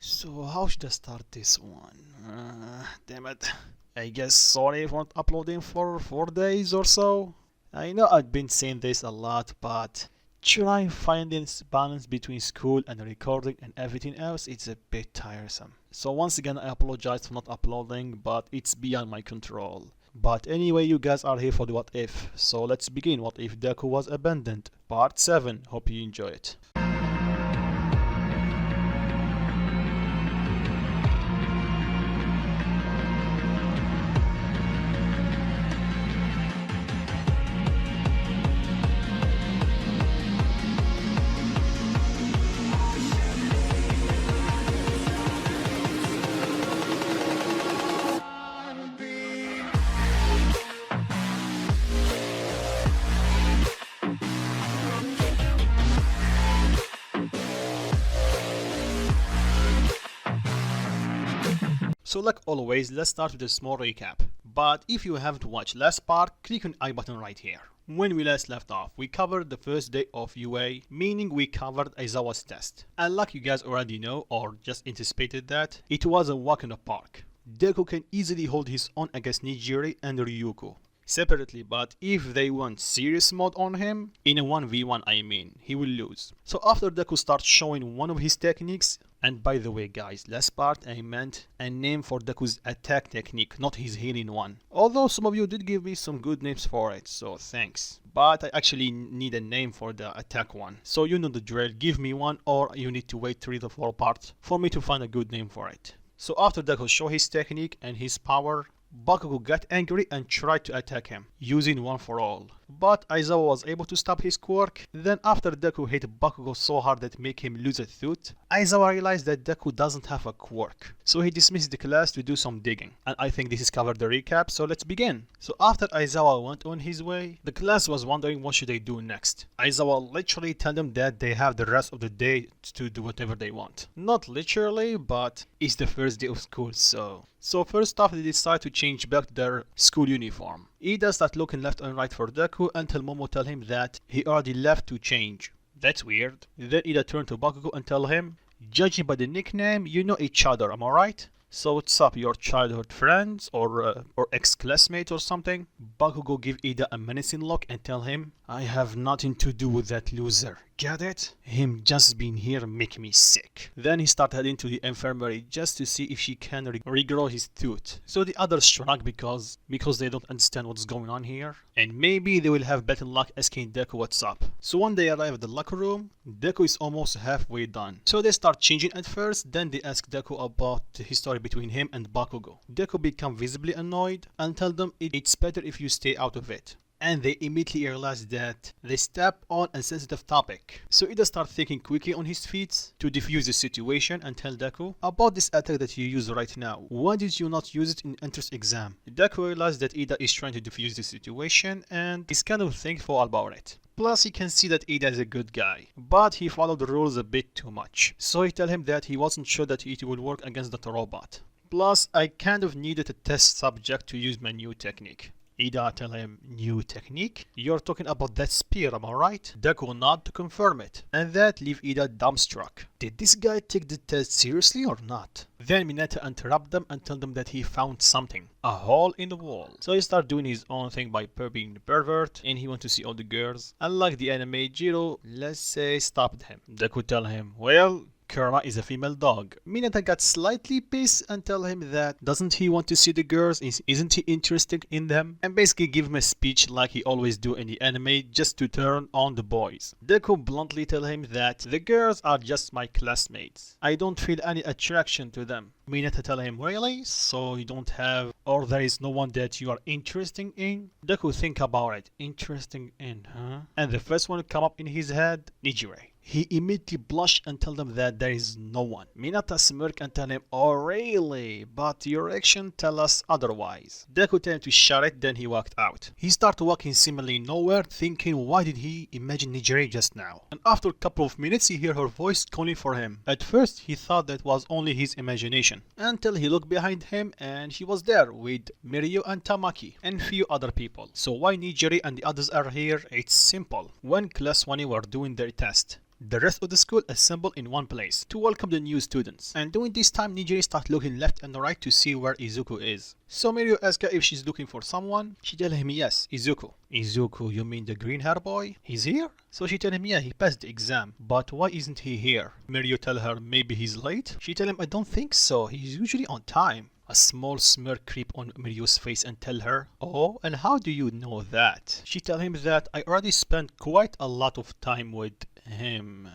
So how should I start this one? Damn it. I guess sorry for not uploading for 4 days or so. I know I've been saying this a lot, but trying finding balance between school and recording and everything else, it's a bit tiresome. So once again, I apologize for not uploading, but it's beyond my control. But anyway, you guys are here for the what if. So let's begin. What if Deku was abandoned? Part 7. Hope you enjoy it. So like always, let's start with a small recap. But if you haven't watched last part, click on I button right here. When we last left off, we covered the first day of UA, meaning we covered Aizawa's test. And like you guys already know, or just anticipated that, it was a walk in the park. Deku can easily hold his own against Nijiri and Ryuko separately, but if they want serious mode on him, in a 1v1 I mean, he will lose. So after Deku starts showing one of his techniques, and by the way guys, last part I meant a name for Deku's attack technique, not his healing one. Although some of you did give me some good names for it, so thanks. But I actually need a name for the attack one. So you know the drill, give me one or you need to wait 3 to 4 parts for me to find a good name for it. So after Deku show his technique and his power, Bakugo got angry and tried to attack him, using one for all. But Aizawa was able to stop his quirk. Then after Deku hit Bakugo so hard that made him lose a tooth, Aizawa realized that Deku doesn't have a quirk. So he dismissed the class to do some digging. And I think this is covered the recap, so let's begin. So after Aizawa went on his way, the class was wondering what should they do next. Aizawa literally told them that they have the rest of the day to do whatever they want. Not literally, but it's the first day of school, so... So first off, they decide to change back to their school uniform. Ida starts looking left and right for Deku until Momo tell him that he already left to change. That's weird. Then Ida turned to Bakugo and tell him, judging by the nickname, you know each other, am I right? So what's up, your childhood friends or ex-classmates or something? Bakugo give Ida a menacing look and tell him, I have nothing to do with that loser. Get it? Him just being here make me sick. Then he started heading to the infirmary just to see if she can regrow his tooth. So the others shrug because they don't understand what's going on here. And maybe they will have better luck asking Deku what's up. So when they arrive at the locker room, Deku is almost halfway done. So they start changing at first, then they ask Deku about the history between him and Bakugo. Deku become visibly annoyed and tell them it's better if you stay out of it. And they immediately realize that they step on a sensitive topic. So Ida starts thinking quickly on his feet to defuse the situation and tell Deku about this attack that you use right now. Why did you not use it in entrance exam? Deku realizes that Ida is trying to defuse the situation and is kind of thankful about it. Plus he can see that Ida is a good guy, but he followed the rules a bit too much. So he tells him that he wasn't sure that it would work against that robot. Plus I kind of needed a test subject to use my new technique. Ida tell him, new technique? You're talking about that spear, am I right? Deku nod to confirm it, and that leave Ida dumbstruck. Did this guy take the test seriously or not? Then Mineta interrupt them and tell them that he found something. A hole in the wall. So he start doing his own thing by being the pervert, and he wants to see all the girls. Unlike the anime, Jiro, let's say, stopped him. Deku tell him, well, Kurama is a female dog. Mineta got slightly pissed and tell him that doesn't he want to see the girls, isn't he interested in them? And basically give him a speech like he always do in the anime just to turn on the boys. Deku bluntly tell him that the girls are just my classmates. I don't feel any attraction to them. Mineta tell him, really? So you don't have, or there is no one that you are interested in? Deku think about it. Interesting in, huh? And the first one to come up in his head, Nijire. He immediately blushed and tell them that there is no one. Mineta smirk and tell him, oh really? But your action tell us otherwise. Deku tell him to shut it, then he walked out. He started walking seemingly nowhere, thinking why did he imagine Nijire just now? And after a couple of minutes he heard her voice calling for him. At first he thought that was only his imagination. Until he looked behind him and she was there with Mirio and Tamaki and few other people. So why Nijire and the others are here? It's simple. When class 1 were doing their test, The rest of the school assemble in one place to welcome the new students. And during this time, Nijiri starts looking left and right to see where Izuku is. So Mirio asks her if she's looking for someone. She tells him yes, Izuku. Izuku, you mean the green hair boy? He's here? So she tells him yeah, he passed the exam. But why isn't he here? Mirio tells her maybe he's late. She tells him I don't think so, he's usually on time. A small smirk creep on Mirio's face and tell her, oh, and how do you know that? She tell him that I already spent quite a lot of time with him.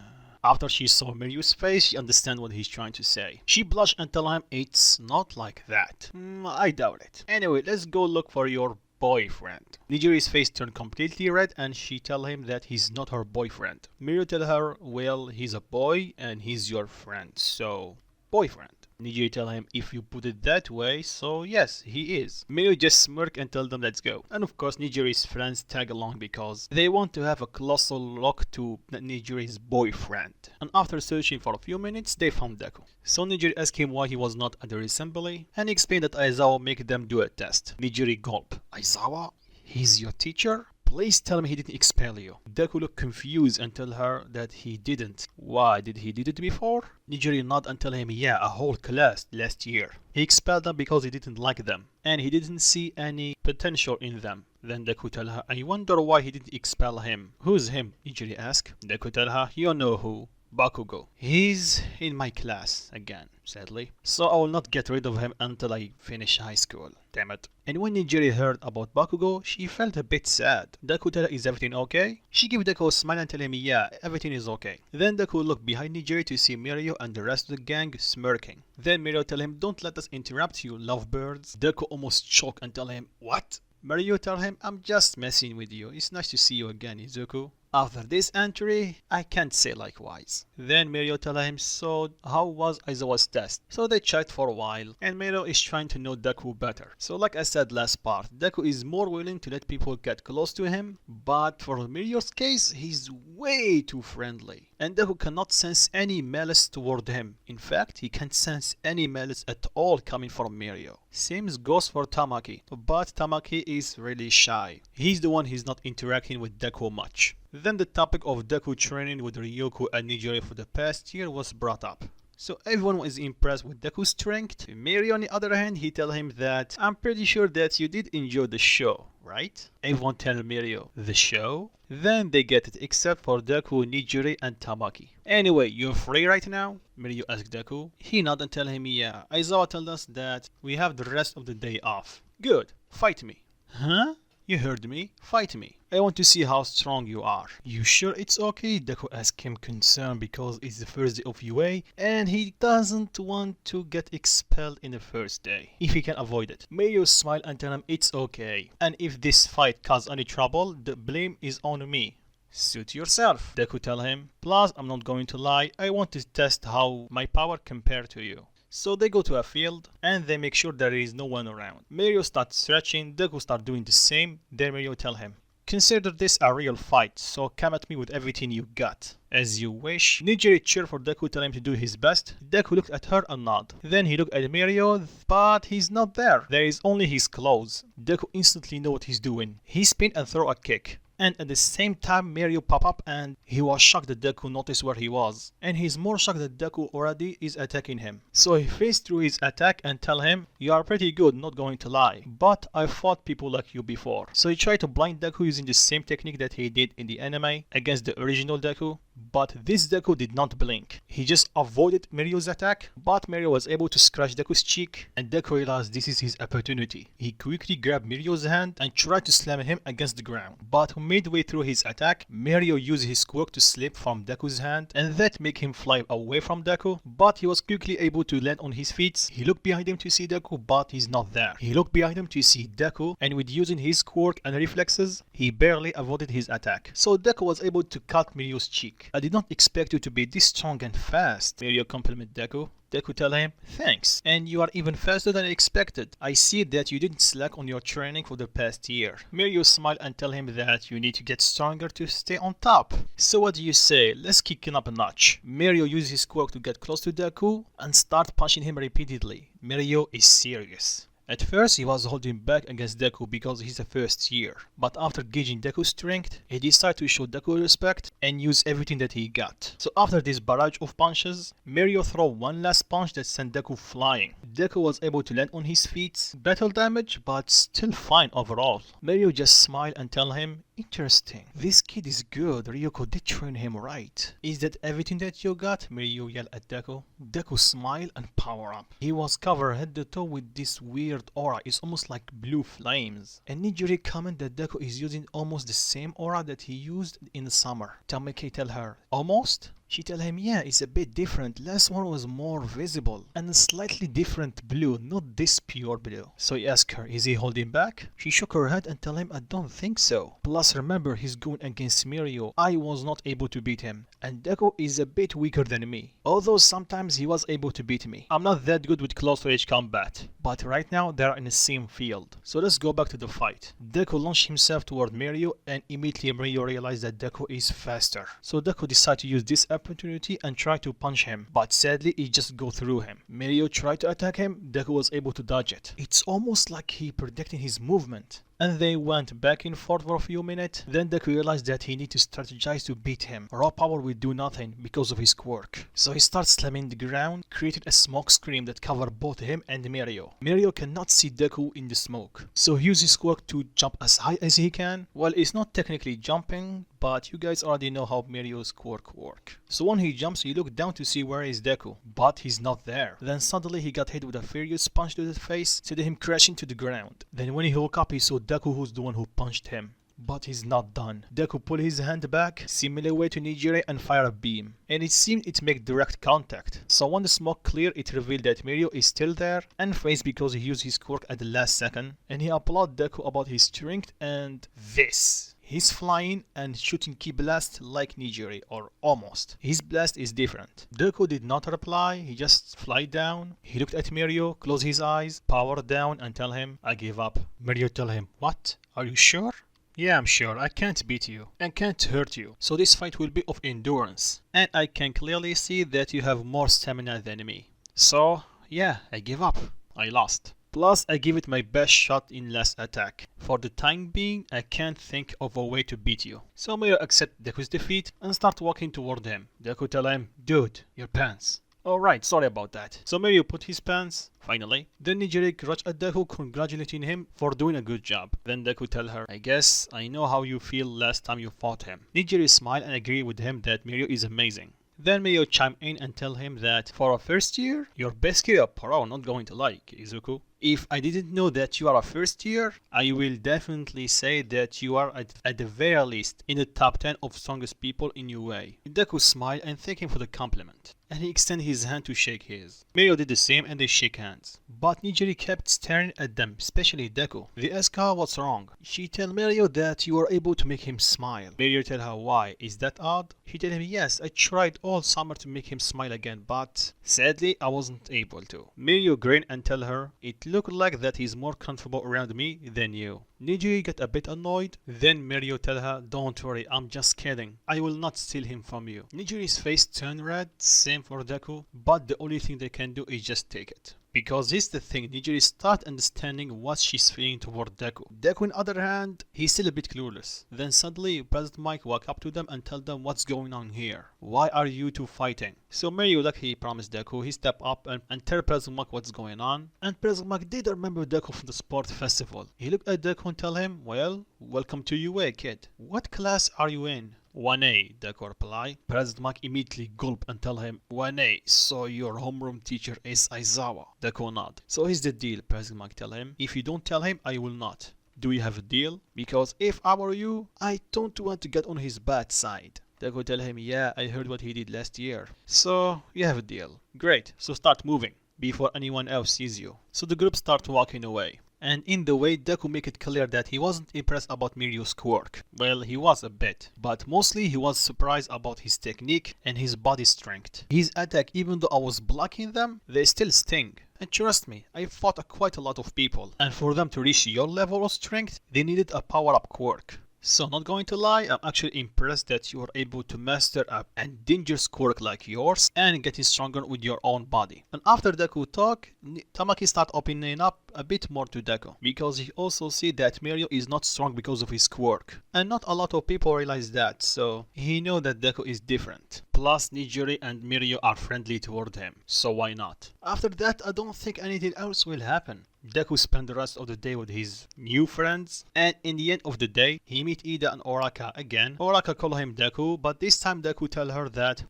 After she saw Mirio's face, she understands what he's trying to say. She blushed and tell him it's not like that. I doubt it. Anyway, let's go look for your boyfriend. Nijiri's face turned completely red and she tell him that he's not her boyfriend. Mirio tell her, well, he's a boy and he's your friend, so boyfriend. Nijiri tell him if you put it that way, so yes, he is. Mirio just smirk and tell them let's go. And of course Nijiri's friends tag along because they want to have a closer look to Nijiri's boyfriend. And after searching for a few minutes, they found Deku. So Nijiri asked him why he was not at the assembly and he explained that Aizawa make them do a test. Nijiri gulp. Aizawa? He's your teacher? Please tell me he didn't expel you. Deku looked confused and tell her that he didn't. Why, did he did it before? Nijiri nod and tell him yeah, a whole class last year. He expelled them because he didn't like them and he didn't see any potential in them. Then Deku tell her, I wonder why he didn't expel him. Who's him? Nijiri asked. Deku tell her, you know who. Bakugo. He's in my class again, sadly. So I will not get rid of him until I finish high school. Damn it. And when Nijiri heard about Bakugo, she felt a bit sad. Deku tell her, is everything okay? She gave Deku a smile and tell him, yeah, everything is okay. Then Deku looked behind Nijiri to see Mirio and the rest of the gang smirking. Then Mirio tell him, don't let us interrupt you, lovebirds. Deku almost choked and tell him, what? Mirio tell him, I'm just messing with you. It's nice to see you again, Izuku. After this entry, I can't say likewise. Then Mirio tell him, so how was Aizawa's test? So they chat for a while and Mirio is trying to know Deku better. So like I said last part, Deku is more willing to let people get close to him, but for Mirio's case, he's way too friendly. And Deku cannot sense any malice toward him. In fact, he can't sense any malice at all coming from Mirio. Same goes for Tamaki, but Tamaki is really shy. He's the one who's not interacting with Deku much. Then the topic of Deku training with Ryuko and Nijiri for the past year was brought up. So everyone was impressed with Deku's strength. Mirio on the other hand, he tell him that I'm pretty sure that you did enjoy the show, right? Everyone tell Mirio, the show? Then they get it except for Deku, Nijiri and Tamaki. Anyway, you're free right now? Mirio asked Deku. He nodded and tell him yeah, Aizawa told us that we have the rest of the day off. Good, fight me. Huh? You heard me. Fight me. I want to see how strong you are. You sure it's okay? Deku asked him concerned because it's the first day of UA and he doesn't want to get expelled in the first day if he can avoid it. Mirio smiled and tell him it's okay. And if this fight causes any trouble, the blame is on me. Suit yourself, Deku tell him. Plus, I'm not going to lie, I want to test how my power compared to you. So they go to a field and they make sure there is no one around. Mirio starts stretching, Deku starts doing the same. Then Mirio tell him, consider this a real fight, so come at me with everything you got. As you wish. Nijiri cheered for Deku, tell him to do his best. Deku looked at her and nodded. Then he looked at Mirio, but he's not there. There is only his clothes. Deku instantly knows what he's doing. He spin and throw a kick. And at the same time Mirio pop up and he was shocked that Deku noticed where he was. And he's more shocked that Deku already is attacking him. So he faced through his attack and tell him, you are pretty good, not going to lie. But I fought people like you before. So he tried to blind Deku using the same technique that he did in the anime against the original Deku. But this Deku did not blink. He just avoided Mirio's attack. But Mirio was able to scratch Deku's cheek and Deku realized this is his opportunity. He quickly grabbed Mirio's hand and tried to slam him against the ground. But midway through his attack, Mirio used his quirk to slip from Deku's hand and that made him fly away from Deku. But he was quickly able to land on his feet. He looked behind him to see Deku, but he's not there. He looked behind him to see Deku and with using his quirk and reflexes, he barely avoided his attack. So Deku was able to cut Mirio's cheek. I did not expect you to be this strong and fast, Mirio complimented Deku. Deku tell him, thanks, and you are even faster than I expected. I see that you didn't slack on your training for the past year. Mirio smiled and tell him that you need to get stronger to stay on top. So what do you say? Let's kick him up a notch. Mirio uses his quirk to get close to Deku and start punching him repeatedly. Mirio is serious. At first he was holding back against Deku because he's a first year, but after gauging Deku's strength, he decided to show Deku respect and use everything that he got. So after this barrage of punches, Mirio threw one last punch that sent Deku flying. Deku was able to land on his feet, battle damage, but still fine overall. Mirio just smiled and tell him, "Interesting. This kid is good. Ryoko did train him right. Is that everything that you got?" Mirio yelled at Deku. Deku smiled and power up. He was covered head to toe with this weird aura. It's almost like blue flames. And Nijiri comment that Deku is using almost the same aura that he used in the summer. Tamaki tell her, "Almost?" She tell him, "Yeah, it's a bit different. Last one was more visible and a slightly different blue, not this pure blue." So he asked her, "Is he holding back?" She shook her head and tell him, "I don't think so. Plus remember, he's going against Mirio. I was not able to beat him. And Deku is a bit weaker than me. Although sometimes he was able to beat me. I'm not that good with close range combat. But right now they are in the same field. So let's go back to the fight." Deku launched himself toward Mirio and immediately Mirio realized that Deku is faster. So Deku decided to use this opportunity and try to punch him, but sadly he just go through him. Mirio tried to attack him, Deku was able to dodge it. It's almost like he predicted his movement. And they went back and forth for a few minutes. Then Deku realized that he needs to strategize to beat him. Raw power will do nothing because of his quirk. So he starts slamming the ground, created a smoke screen that covered both him and Mirio. Mirio cannot see Deku in the smoke. So he uses his quirk to jump as high as he can. Well, it's not technically jumping, but you guys already know how Mirio's quirk work. So when he jumps, he looks down to see where is Deku, but he's not there. Then suddenly he got hit with a furious punch to the face, sending him crashing to the ground. Then when he woke up, he saw Deku, who's the one who punched him. But he's not done. Deku pulled his hand back, similar way to Nijiri, and fired a beam. And it seemed it made direct contact. So when the smoke cleared, it revealed that Mirio is still there and phased because he used his quirk at the last second. And he applauded Deku about his strength and this. He's flying and shooting ki blast like Nijiri, or almost. His blast is different. Deku did not reply, he just fly down. He looked at Mirio, closed his eyes, powered down and tell him, "I give up." Mirio tell him, "What? Are you sure?" "Yeah, I'm sure. I can't beat you and can't hurt you. So this fight will be of endurance. And I can clearly see that you have more stamina than me. So, yeah, I give up. I lost. Plus, I give it my best shot in last attack. For the time being, I can't think of a way to beat you." So Mirio accepts Deku's defeat and start walking toward him. Deku tell him, "Dude, your pants." "Alright, sorry about that." So Mirio put his pants, finally. Then Nijiri crushed at Deku, congratulating him for doing a good job. Then Deku tell her, "I guess I know how you feel last time you fought him." Nijiri smiled and agreed with him that Mirio is amazing. Then Mirio chimed in and tell him that for a first year, you're basically a pro, not going to like, Izuku. If I didn't know that you are a first year, I will definitely say that you are at the very least in the top 10 of strongest people in UA. Deku smiled and thanked him for the compliment. And he extended his hand to shake his. Mirio did the same and they shake hands. But Nijiri kept staring at them, especially Deku. They asked her what's wrong. She tell Mirio that you were able to make him smile. Mirio tell her why. Is that odd? She tell him, "Yes, I tried all summer to make him smile again, but sadly I wasn't able to." Mirio grinned and tell her, "It looked like that he's more comfortable around me than you." Nijiri got a bit annoyed. Then Mirio tell her, "Don't worry, I'm just kidding. I will not steal him from you." Nijiri's face turned red, same for Deku, but the only thing they can do is just take it. Because here's the thing, Nijiri start understanding what she's feeling toward Deku. Deku, on the other hand, he's still a bit clueless. Then suddenly, President Mike walk up to them and tell them what's going on here. Why are you two fighting? So Mirio, like he promised Deku, he step up and tell President Mike what's going on. And President Mike did remember Deku from the sport festival. He looked at Deku and tell him, "Well, welcome to UA, kid. What class are you in?" 1A, Deku replied. President Mike immediately gulped and tell him, 1A, so your homeroom teacher is Aizawa. Deku nod. So here's the deal, President Mike tell him. If you don't tell him, I will not. Do you have a deal? Because if I were you, I don't want to get on his bad side. Deku tell him, yeah, I heard what he did last year. So you have a deal. Great, so start moving before anyone else sees you. So the group start walking away. And in the way, Deku make it clear that he wasn't impressed about Mirio's quirk. Well, he was a bit, but mostly he was surprised about his technique and his body strength. His attack, even though I was blocking them, they still sting. And trust me, I fought quite a lot of people, and for them to reach your level of strength, they needed a power-up quirk. So not going to lie, I'm actually impressed that you are able to master a dangerous quirk like yours and getting stronger with your own body. And after Deku talk, Tamaki start opening up a bit more to Deku, because he also see that Mirio is not strong because of his quirk. And not a lot of people realize that, so he know that Deku is different. Plus Nijiri and Mirio are friendly toward him, so why not? After that, I don't think anything else will happen. Deku spent the rest of the day with his new friends, and in the end of the day, he meet Ida and Oraka again. Oraka call him Deku, but this time Deku tell her that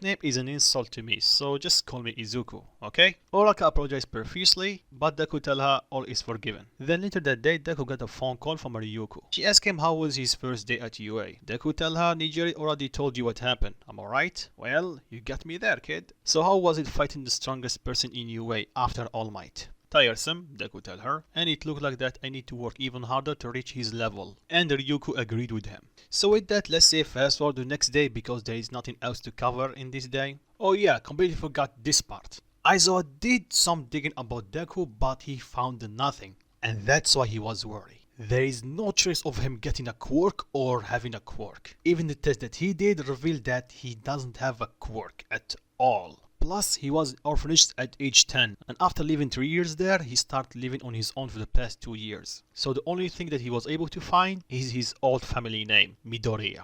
name is an insult to me, so just call me Izuku, okay? Oraka apologized profusely, but Deku tell her all is forgiven. Then later that day, Deku got a phone call from Ryuko. She asked him how was his first day at UA. Deku tell her, Nijiri already told you what happened, am I right? Well, you got me there, kid. So how was it fighting the strongest person in UA after All Might? Tiresome, Deku tell her, and it looked like that I need to work even harder to reach his level. And Ryuko agreed with him. So with that, let's say fast forward the next day because there is nothing else to cover in this day. Oh yeah, completely forgot this part. Aizawa did some digging about Deku, but he found nothing. And that's why he was worried. There is no trace of him getting a quirk or having a quirk. Even the test that he did revealed that he doesn't have a quirk at all. Plus, he was orphanaged at age 10, and after living 3 years there, he started living on his own for the past 2 years. So the only thing that he was able to find is his old family name, Midoriya.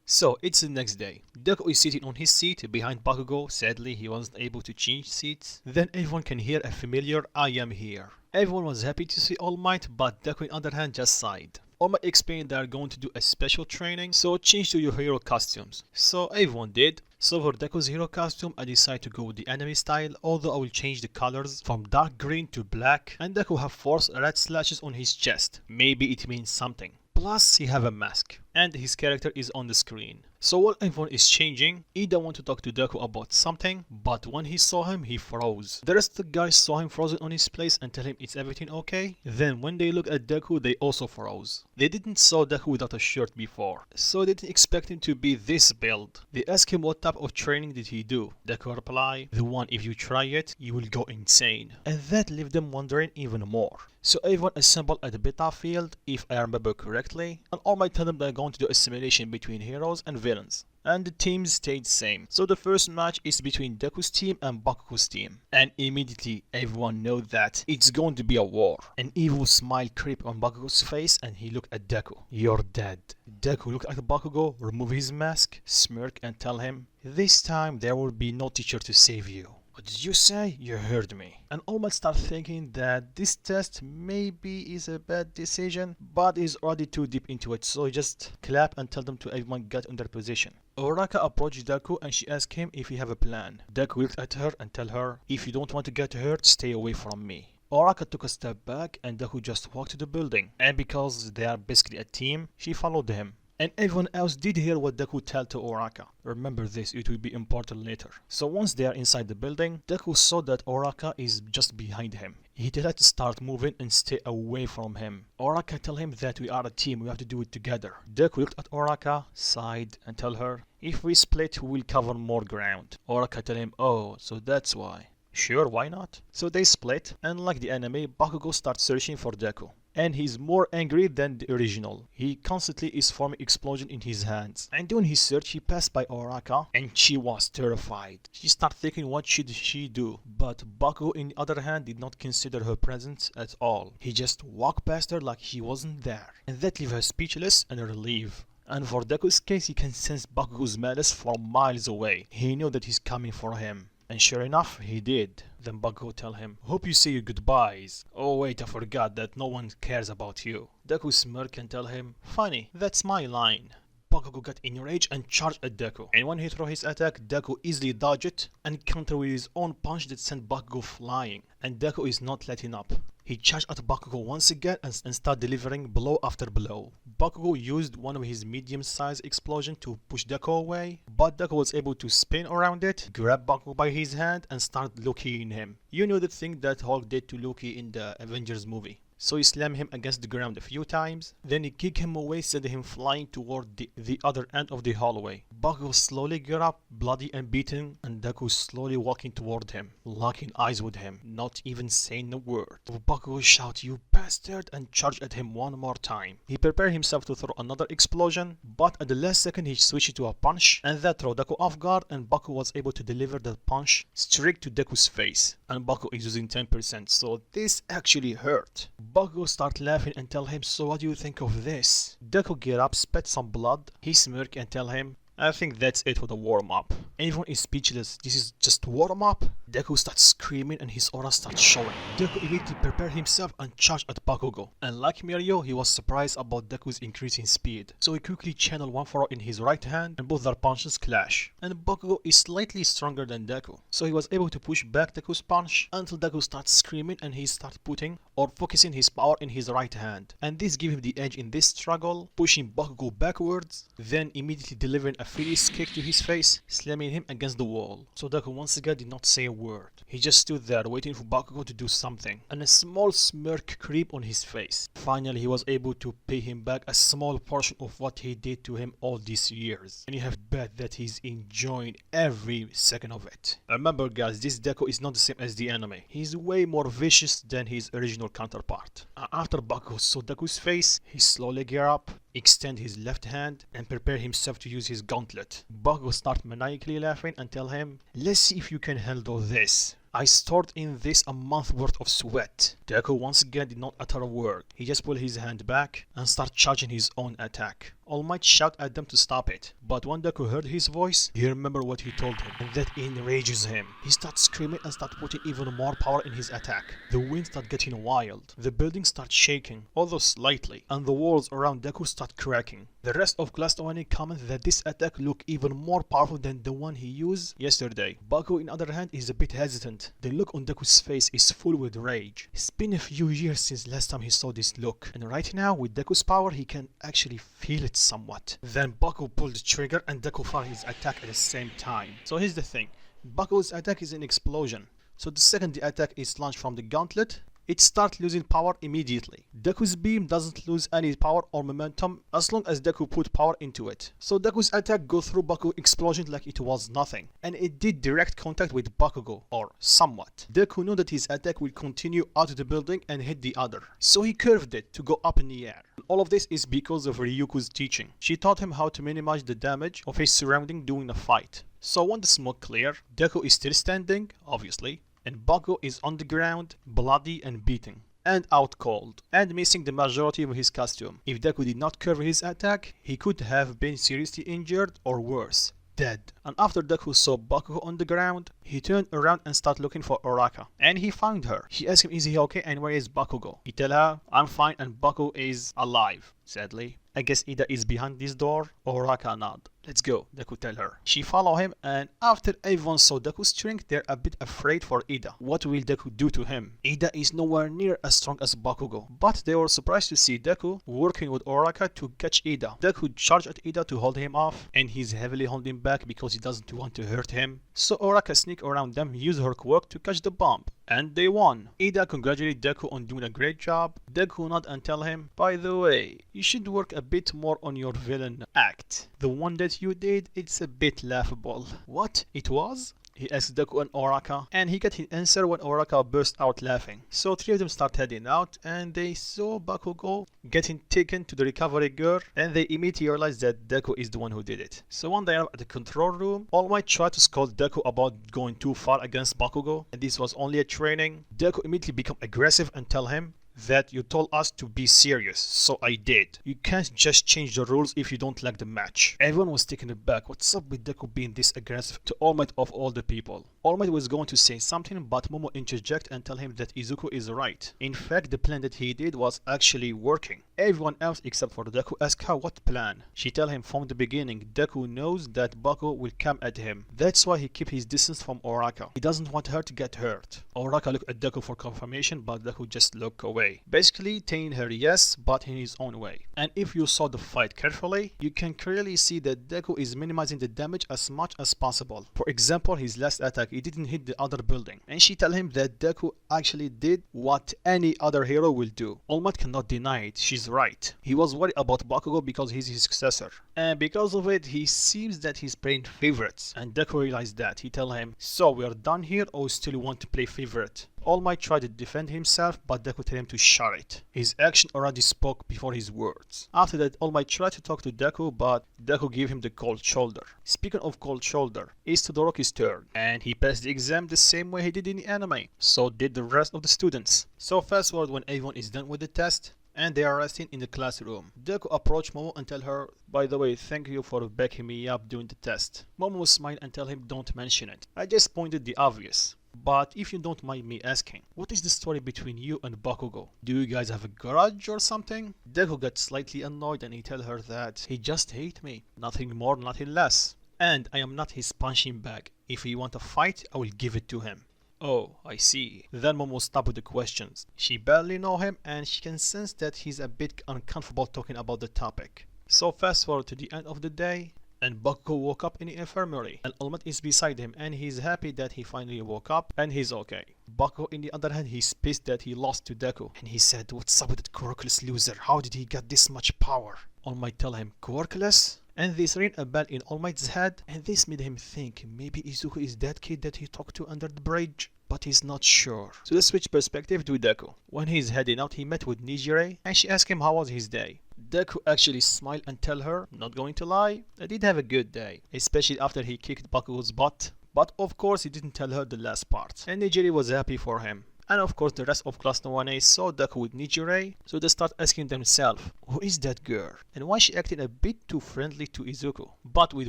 So, it's the next day. Deku is sitting on his seat behind Bakugo. Sadly, he wasn't able to change seats. Then everyone can hear a familiar I am here. Everyone was happy to see All Might, but Deku on the other hand just sighed. All Might explained they are going to do a special training, so change to your hero costumes. So everyone did. So for Deku's hero costume, I decided to go with the anime style, although I will change the colors from dark green to black, and Deku have 4 red slashes on his chest. Maybe it means something. Plus, he have a mask, and his character is on the screen. So while everyone is changing, Ida want to talk to Deku about something, but when he saw him, he froze. The rest of the guys saw him frozen on his place and tell him it's everything okay. Then when they look at Deku, they also froze. They didn't saw Deku without a shirt before, so they didn't expect him to be this build. They asked him what type of training did he do. Deku replied, the one if you try it, you will go insane. And that left them wondering even more. So everyone assembled at the battlefield, if I remember correctly, and All Might tell them they're going to do a simulation between heroes and villains. And the teams stayed same. So the first match is between Deku's team and Bakugo's team. And immediately everyone knows that it's going to be a war. An evil smile crept on Bakugo's face and he looked at Deku. You're dead. Deku looked at Bakugo, remove his mask, smirk and tell him, this time there will be no teacher to save you. What did you say? You heard me. And All Might start thinking that this test maybe is a bad decision, but is already too deep into it, so he just clap and tell them to everyone get in their position. Oraka approached Deku and she asked him if he have a plan. Deku looked at her and tell her, if you don't want to get hurt, stay away from me. Oraka took a step back and Deku just walked to the building, and because they are basically a team, she followed him. And everyone else did hear what Deku told to Oraka. Remember this, it will be important later. So once they are inside the building, Deku saw that Oraka is just behind him. He told her to start moving and stay away from him. Oraka tell him that we are a team, we have to do it together. Deku looked at Oraka, sighed and tell her, if we split we will cover more ground. Oraka tell him, oh, so that's why. Sure, why not? So they split, and like the anime, Bakugo starts searching for Deku. And he's more angry than the original. He constantly is forming explosion in his hands. And during his search, he passed by Oraka and she was terrified. She started thinking what should she do. But Bakugo on the other hand did not consider her presence at all. He just walked past her like he wasn't there. And that left her speechless and relieved. And for Deku's case, he can sense Bakugo's malice from miles away. He knew that he's coming for him. And sure enough, he did. Then Bakugo tell him, hope you say your goodbyes. Oh wait, I forgot that no one cares about you. Deku smirk and tell him, funny, that's my line. Bakugo got enraged and charged at Deku. And when he threw his attack, Deku easily dodged it and countered with his own punch that sent Bakugo flying. And Deku is not letting up. He charged at Bakugo once again and started delivering blow after blow. Bakugo used one of his medium-sized explosions to push Deku away, but Deku was able to spin around it, grab Bakugo by his hand and start Lokiing him. You know the thing that Hulk did to Loki in the Avengers movie. So he slammed him against the ground a few times, then he kicked him away, sending him flying toward the other end of the hallway. Bakugo slowly got up, bloody and beaten, and Deku slowly walking toward him, locking eyes with him, not even saying a word. Bakugo shouted, "You bastard," and charged at him one more time. He prepared himself to throw another explosion, but at the last second he switched to a punch, and that threw Deku off guard, and Bakugo was able to deliver the punch straight to Deku's face. And Bakugo is using 10%, so this actually hurt. Bakugo started laughing and tell him, "So what do you think of this?" Deku get up, spat some blood, he smirk and tell him, "I think that's it for the warm-up." Everyone is speechless. This is just warm-up? Deku starts screaming and his aura starts showing. Deku immediately prepared himself and charged at Bakugo. And like Mirio, he was surprised about Deku's increasing speed. So he quickly channeled one for in his right hand and both their punches clash. And Bakugo is slightly stronger than Deku. So he was able to push back Deku's punch until Deku starts screaming and he starts putting or focusing his power in his right hand. And this gave him the edge in this struggle, pushing Bakugo backwards, then immediately delivering a furious kick to his face, slamming him against the wall. So Deku once again did not say a word. He just stood there waiting for Bakugo to do something, and a small smirk creeped on his face. Finally he was able to pay him back a small portion of what he did to him all these years. And you have bet that he's enjoying every second of it. Remember guys, this Deku is not the same as the anime. He's way more vicious than his original counterpart. After Bakugo saw Deku's face, he slowly geared up, extend his left hand and prepare himself to use his gauntlet. Bakugo starts maniacally laughing and tell him, "Let's see if you can handle this. I stored in this a month worth of sweat." Deku once again did not utter a word. He just pulled his hand back and started charging his own attack. All Might shouted at them to stop it, but when Deku heard his voice, he remembered what he told him, and that enrages him. He starts screaming and starts putting even more power in his attack. The wind starts getting wild, the building starts shaking, although slightly, and the walls around Deku start cracking. The rest of Class 20 commented that this attack looked even more powerful than the one he used yesterday. Bakugo, on the other hand, is a bit hesitant. The look on Deku's face is full with rage. It's been a few years since last time he saw this look, and right now with Deku's power he can actually feel it somewhat. Then Bakugo pulled the trigger and Deku fired his attack at the same time. So here's the thing, Bakugo's attack is an explosion. So the second the attack is launched from the gauntlet, it starts losing power immediately. Deku's beam doesn't lose any power or momentum as long as Deku put power into it. So Deku's attack goes through Bakugo's explosion like it was nothing. And it did direct contact with Bakugo, or somewhat. Deku knew that his attack will continue out of the building and hit the other. So he curved it to go up in the air. All of this is because of Ryuko's teaching. She taught him how to minimize the damage of his surrounding during a fight. So when the smoke cleared, Deku is still standing, obviously, and Bakugo is on the ground, bloody and beaten, and out cold, and missing the majority of his costume. If Deku did not cover his attack, he could have been seriously injured or worse, dead. And after Deku saw Bakugo on the ground, he turned around and started looking for Uraka. And he found her. She asked him, "Is he okay and where is Bakugo?" He tell her, "I'm fine and Bakugo is alive." Sadly, I guess Ida is behind this door, or Uraka not. "Let's go," Deku tell her. She follow him, and after everyone saw Deku's strength, they're a bit afraid for Ida. What will Deku do to him? Ida is nowhere near as strong as Bakugo, but they were surprised to see Deku working with Uraka to catch Ida. Deku charged at Ida to hold him off, and he's heavily holding back because he doesn't want to hurt him. So Uraka sneak around them, use her quirk to catch the bomb. And they won. Ida congratulated Deku on doing a great job. Deku nod and tell him, "By the way, you should work a bit more on your villain act. The one that you did, it's a bit laughable." "What? It was?" he asked Deku and Uraka, and he got his answer when Uraka burst out laughing. So three of them start heading out, and they saw Bakugo getting taken to the recovery girl, and they immediately realized that Deku is the one who did it. So when they are at the control room, All Might tried to scold Deku about going too far against Bakugo, and this was only a training. Deku immediately become aggressive and tell him that you told us to be serious, so I did. You can't just change the rules if you don't like the match. Everyone was taken aback. What's up with Deku being this aggressive to All Might of all the people? All Might was going to say something, but Momo interject and tell him that Izuku is right. In fact, the plan that he did was actually working. Everyone else except for Deku asked her what plan. She tell him from the beginning Deku knows that Bakugo will come at him. That's why he keep his distance from Uraka. He doesn't want her to get hurt. Uraka looked at Deku for confirmation, but Deku just looked away. way. Basically telling her yes, but in his own way. And if you saw the fight carefully, you can clearly see that Deku is minimizing the damage as much as possible. For example, his last attack, he didn't hit the other building. And she tell him that Deku actually did what any other hero will do. All Might cannot deny it, she's right. He was worried about Bakugo because he's his successor. And because of it, he seems that he's playing favorites. And Deku realized that. He tell him, so we are done here or still want to play favorite? All Might tried to defend himself, but Deku told him to shut it. His action already spoke before his words. After that, All Might tried to talk to Deku, but Deku gave him the cold shoulder. Speaking of cold shoulder, it's Todoroki's turn, and he passed the exam the same way he did in the anime. So did the rest of the students. So fast forward when everyone is done with the test, and they are resting in the classroom. Deku approached Momo and tell her, by the way, thank you for backing me up during the test. Momo smiled and tell him don't mention it. I just pointed the obvious. But if you don't mind me asking, what is the story between you and Bakugo? Do you guys have a grudge or something? Deku got slightly annoyed and he tell her that he just hate me. Nothing more, nothing less. And I am not his punching bag. If he want a fight, I will give it to him. Oh, I see. Then Momo stopped with the questions. She barely know him and she can sense that he's a bit uncomfortable talking about the topic. So fast forward to the end of the day, and Bakugo woke up in the infirmary, and All Might is beside him and he's happy that he finally woke up and he's okay. Bakugo in the other hand, he's pissed that he lost to Deku, and he said, what's up with that Quirkless loser? How did he get this much power? All Might tell him, Quirkless? And this rang a bell in All Might's head, and this made him think maybe Izuku is that kid that he talked to under the bridge, but he's not sure. So let's switch perspective to Deku. When he's heading out, he met with Nijire, and she asked him how was his day. Deku actually smiled and tell her, not going to lie, I did have a good day, especially after he kicked Bakugo's butt. But of course he didn't tell her the last part, and Nijire was happy for him. And of course the rest of class Nowane saw Deku with Nijire, so they start asking themselves, who is that girl? And why she acting a bit too friendly to Izuku? But with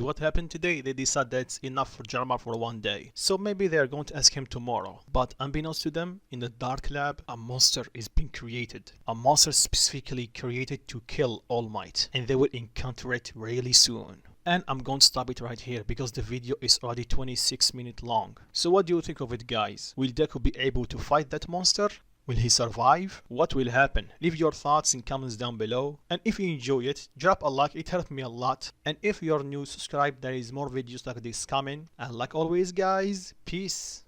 what happened today, they decide that's enough for Jarma for one day. So maybe they are going to ask him tomorrow. But unbeknownst to them, in the Dark Lab, a monster is being created. A monster specifically created to kill All Might. And they will encounter it really soon. And I'm going to stop it right here because the video is already 26 minutes long. So what do you think of it, guys? Will Deku be able to fight that monster? Will he survive? What will happen? Leave your thoughts in comments down below. And if you enjoy it, drop a like, it helps me a lot. And if you're new, subscribe, there is more videos like this coming. And like always, guys, peace.